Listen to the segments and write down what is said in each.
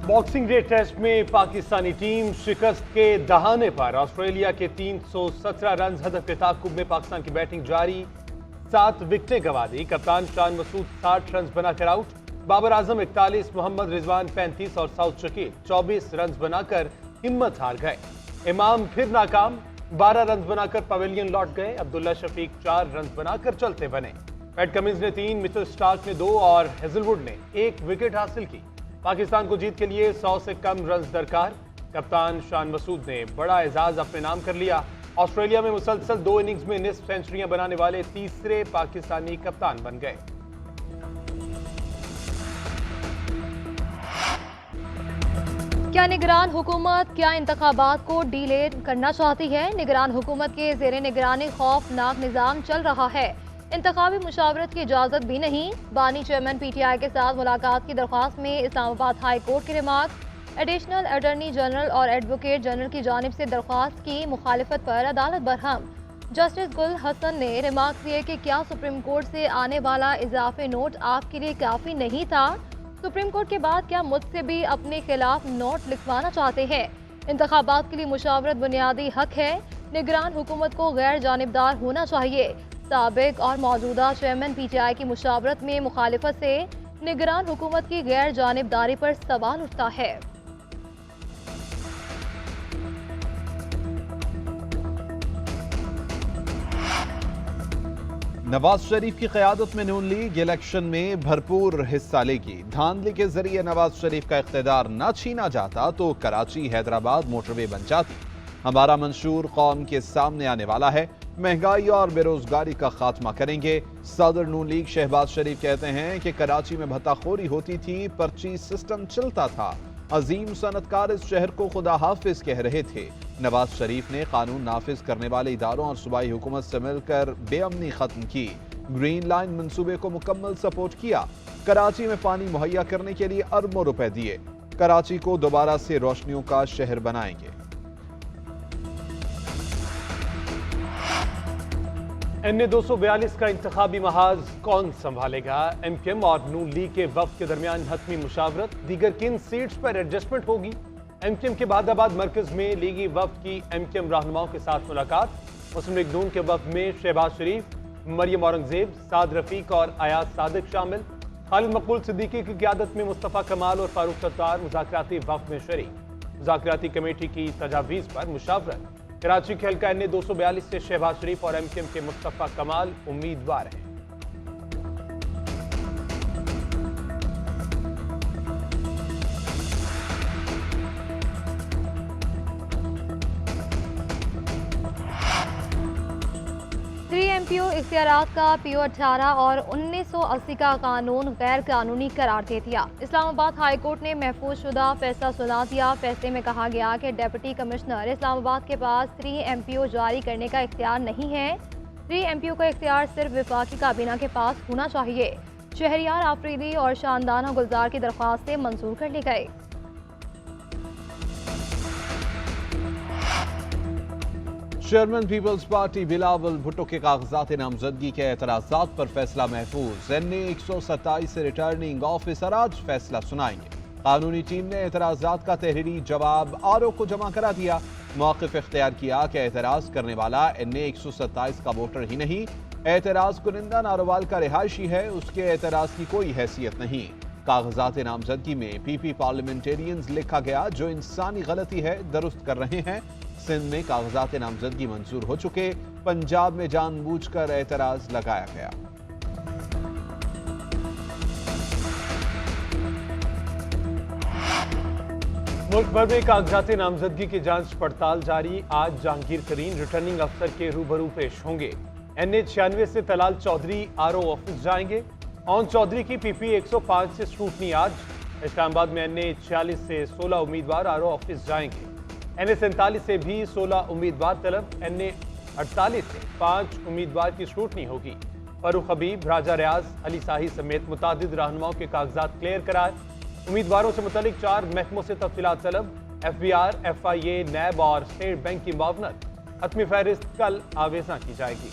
Boxing day test में Pakistani team शिकस्त के दहाने पर ऑस्ट्रेलिया के 317 रन हदफ के ताकुब में पाकिस्तान की बैटिंग जारी। 7 विकेटें गंवा दी। कप्तान शान मसूद 60 रन बनाकर आउट। बाबर आजम 41, मोहम्मद रिजवान 35 और साउथ शकील 24 रन बनाकर हिम्मत हार गए। इमाम फिर नाकाम, 12 रन बनाकर पवेलियन लौट गए। अब्दुल्ला शफीक 4 रन बनाकर चलते बने। पैट कमिंस ने 3, मिचेल स्टार्क ने 2 और हेजलवुड ने 1 विकेट हासिल की। पाकिस्तान को जीत के लिए 100 से कम रन दरकार। कप्तान शान मसूद ने बड़ा एजाज अपने नाम कर लिया। ऑस्ट्रेलिया में मुसलसल 2 इनिंग्स में निस्फ सेंचुरियां बनाने वाले तीसरे पाकिस्तानी कप्तान बन गए। क्या निगरान हुकूमत इंतखाबात को डिले करना चाहती है? निगरान हुकूमत के ज़ेरे निगरानी खौफनाक निज़ाम चल रहा है। इंतखाबी मुशावरत की इजाज़त भी नहीं। बानी चेयरमैन PTI के साथ मुलाकात की दरख्वास्त में इस्लामाबाद हाई कोर्ट की रिमार्क। एडिशनल अटॉर्नी जनरल और एडवोकेट जनरल की जानिब से दरख्वास्त की मुखालिफत पर अदालत बरहम। जस्टिस गुल हसन ने रिमार्क दिए कि क्या सुप्रीम कोर्ट से आने वाला इजाफी नोट आपके लिए काफ़ी नहीं था? सुप्रीम कोर्ट के बाद क्या मुझसे भी अपने खिलाफ नोट लिखवाना चाहते हैं? इंतखाबात के लिए मुशावरत बुनियादी हक है। निगरान हुकूमत को गैर जानिबदार होना चाहिए। साबिक और मौजूदा चेयरमैन PTI की मुशावरत में मुखालिफत से निगरान हुकूमत की गैर जानिबदारी पर सवाल उठता है। नवाज शरीफ की क़यादत में नून लीग इलेक्शन में भरपूर हिस्सा लेगी। धांधली के जरिए नवाज शरीफ का इख्तियार न छीना जाता तो कराची हैदराबाद मोटरवे बन जाती। हमारा मंशूर कौम के सामने आने वाला है। महंगाई और बेरोजगारी का खात्मा करेंगे। सदर नून लीग शहबाज शरीफ कहते हैं कि कराची में भत्ताखोरी होती थी, पर्ची सिस्टम चलता था। अजीम सनतकार इस शहर को खुदा हाफिज कह रहे थे। नवाज शरीफ ने कानून नाफिज करने वाले इदारों और सूबाई हुकूमत से मिलकर बेअमनी खत्म की। ग्रीन लाइन मंसूबे को मुकम्मल सपोर्ट किया। कराची में पानी मुहैया करने के लिए अरबों रुपए दिए। कराची को दोबारा से रोशनियों का शहर बनाएंगे। NA 242 का इंतखाबी महाज कौन संभालेगा? MKM और नून लीग के वफ्द के दरमियान हतमी मुशावरत। दीगर किन सीट्स पर एडजस्टमेंट होगी? MKM के बादाबाद मरकज में लीगी वफ्द की MKM रहनुमाओं के साथ मुलाकात। मुस्लिम लीग नून के वफ्द में शहबाज शरीफ, मरियम औरंगजेब, साद रफीक और अयाज सादिक शामिल। खालिद मकबूल सिद्दीकी की क़यादत में मुस्तफ़ा कमाल और फारूक सत्तार मुज़ाकराती वफ्द में शरीक। मुज़ाकराती कमेटी की तजावीज़ पर मुशावरत। कराची के हल्का NA 242 से शहबाज शरीफ और MKM के मुस्तफ़ा कमाल उम्मीदवार हैं। MPO इख्तियारात का PO 18 और 1980 का कानून गैर कानूनी करार दे दिया। इस्लामाबाद हाई कोर्ट ने महफूज शुदा फैसला सुना दिया। फैसले में कहा गया कि डिप्टी कमिश्नर इस्लामाबाद के पास 3 MPO जारी करने का इख्तियार नहीं है। 3 MPO का इख्तियार सिर्फ वफाकी काबीना के पास होना चाहिए। शहरियार आफरीदी और शानदाना गुलजार की दरख्वास्त से मंजूर कर ली गई। चेयरमैन पीपल्स पार्टी बिलावल भुट्टो के कागजात नामजदगी के एतराजात पर फैसला महफूज। NA 127 से रिटर्निंग ऑफिसर आज फैसला सुनाएंगे। कानूनी टीम ने एतराजात का तहरीरी जवाब RO को जमा करा दिया। मौक़िफ़ इख्तियार किया कि एतराज करने वाला NA 127 का वोटर ही नहीं, एतराज कुनिंदा नारोवाल का रिहायशी है। उसके एतराज की कोई हैसियत नहीं। कागजात नामजदगी में PP पार्लियामेंटेरियंस लिखा गया जो इंसानी गलती है दुरुस्त कर रहे हैं। सिंध में कागजात नामजदगी मंजूर हो चुके। पंजाब में जानबूझकर एतराज लगाया गया। मुल्क भर में कागजात नामजदगी की जांच पड़ताल जारी। आज जहांगीर तरीन रिटर्निंग अफसर के रूबरू पेश होंगे। NA 96 से तलाल चौधरी RO ऑफिस जाएंगे। ओन चौधरी की PP 105 से स्क्रूटनी आज। इस्लामाबाद में NA 46 से 16 उम्मीदवार RO ऑफिस जाएंगे। NA 47 से भी 16 उम्मीदवार तलब। NA 48 से 5 उम्मीदवार की स्क्रूटनी होगी। फरूख हबीब, राजा रियाज, अली साही समेत मुतादिद रहनुमाओं के कागजात क्लियर कराए। उम्मीदवारों से मुतलिक 4 महकमों से तफसीलात तलब। FBR, FIA, NAB और स्टेट बैंक की मुआवनत। हतमी फहरिस्त कल आवेजा की जाएगी।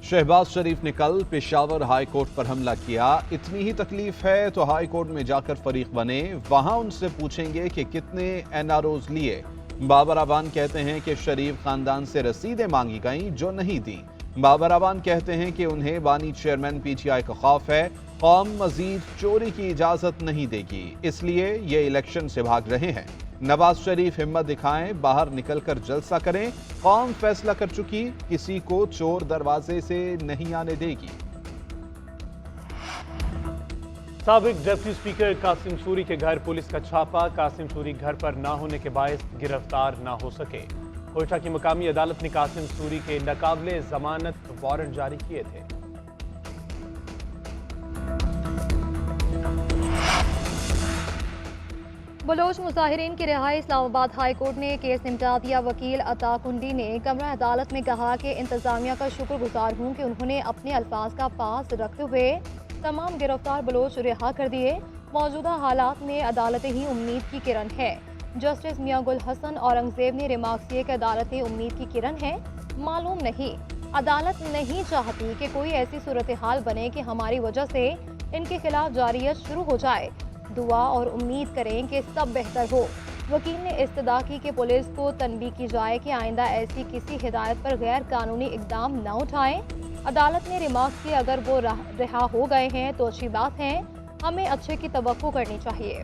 शहबाज शरीफ ने कल पेशावर हाई कोर्ट पर हमला किया। इतनी ही तकलीफ है तो हाई कोर्ट में जाकर फरीक बने, वहां उनसे पूछेंगे कि कितने एनआरओज लिए। बाबर अवान कहते हैं कि शरीफ खानदान से रसीदें मांगी गईं जो नहीं दी। बाबर अवान कहते हैं कि उन्हें बानी चेयरमैन पीटीआई का खौफ है, कौम मजीद चोरी की इजाजत नहीं देगी, इसलिए ये इलेक्शन से भाग रहे हैं। नवाज शरीफ हिम्मत दिखाएं, बाहर निकलकर जलसा करें, कौम फैसला कर चुकी, किसी को चोर दरवाजे से नहीं आने देगी। साबिक डिप्टी स्पीकर कासिम सूरी के घर पुलिस का छापा। कासिम सूरी घर पर ना होने के बायस गिरफ्तार ना हो सके। कोयटा की मकामी अदालत ने कासिम सूरी के नाकाबिले जमानत वारंट जारी किए थे। बलोच मुजाहिरीन की रिहाई। इस्लामाबाद हाई कोर्ट ने केस निपटा दिया। वकील अता कुंडी ने कमरा अदालत में कहा कि इंतजामिया का शुक्रगुजार हूँ कि उन्होंने अपने अल्फाज का पास रखते हुए तमाम गिरफ्तार बलोच रिहा कर दिए। मौजूदा हालात में अदालतें ही उम्मीद की किरण है। जस्टिस मियां गुल हसन औरंगजेब ने रिमार्क किए कि अदालतें उम्मीद की किरण है। मालूम नहीं, अदालत नहीं चाहती कि कोई ऐसी सूरत हाल बने कि हमारी वजह से इनके खिलाफ जारियत शुरू हो जाए। दुआ और उम्मीद करें कि सब बेहतर हो। वकील ने इस्तदा की कि पुलिस को तनबीह की जाए कि आइंदा ऐसी किसी हिदायत पर गैर कानूनी इकदाम न उठाएं। अदालत ने रिमार्क किए अगर वो रिहा हो गए हैं तो अच्छी बात है, हमें अच्छे की तवक्को करनी चाहिए।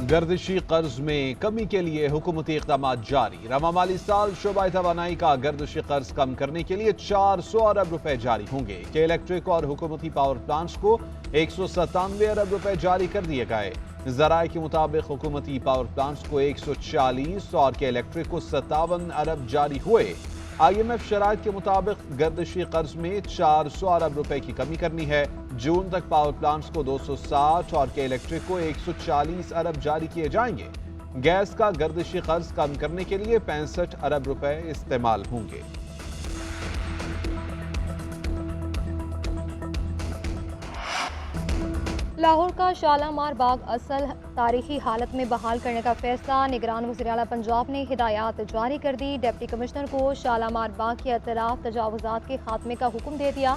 गर्दिशी कर्ज में कमी के लिए हुकूमती इक़दाम जारी। रवा माली साल शोबा तवानाई का गर्दिशी कर्ज कम करने के लिए 400 अरब रुपए जारी होंगे। के इलेक्ट्रिक और हुकूमती पावर प्लांट्स को 197 अरब रुपए जारी कर दिए गए। जराये के मुताबिक हुकूमती पावर प्लांट्स को 140 और के इलेक्ट्रिक को 57 अरब जारी हुए। IMF शराइत के मुताबिक गर्दिशी कर्ज में 400 अरब रुपए की कमी करनी है। जून तक पावर प्लांट्स को 260 और के इलेक्ट्रिक को 140 अरब जारी किए जाएंगे। गैस का गर्दिशी कर्ज कम करने के लिए 65 अरब रुपए इस्तेमाल होंगे। लाहौर का शालामार बाग असल तारीखी हालत में बहाल करने का फैसला। निगरान वज़ीर आला पंजाब ने हिदायत जारी कर दी। डिप्टी कमिश्नर को शालामार बाग के अतराफ तजावुज़ात के खात्मे का हुक्म दे दिया।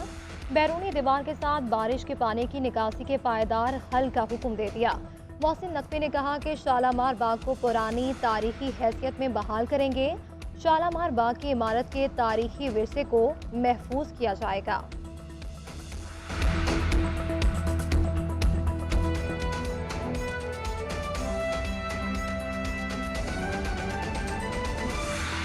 बैरूनी दीवार के साथ बारिश के पानी की निकासी के पायदार हल का हुक्म दे दिया। मोहसिन नकवी ने कहा कि शालामार बाग को पुरानी तारीखी हैसियत में बहाल करेंगे। शालामार बाग की इमारत के तारीखी विरसे को महफूज किया जाएगा।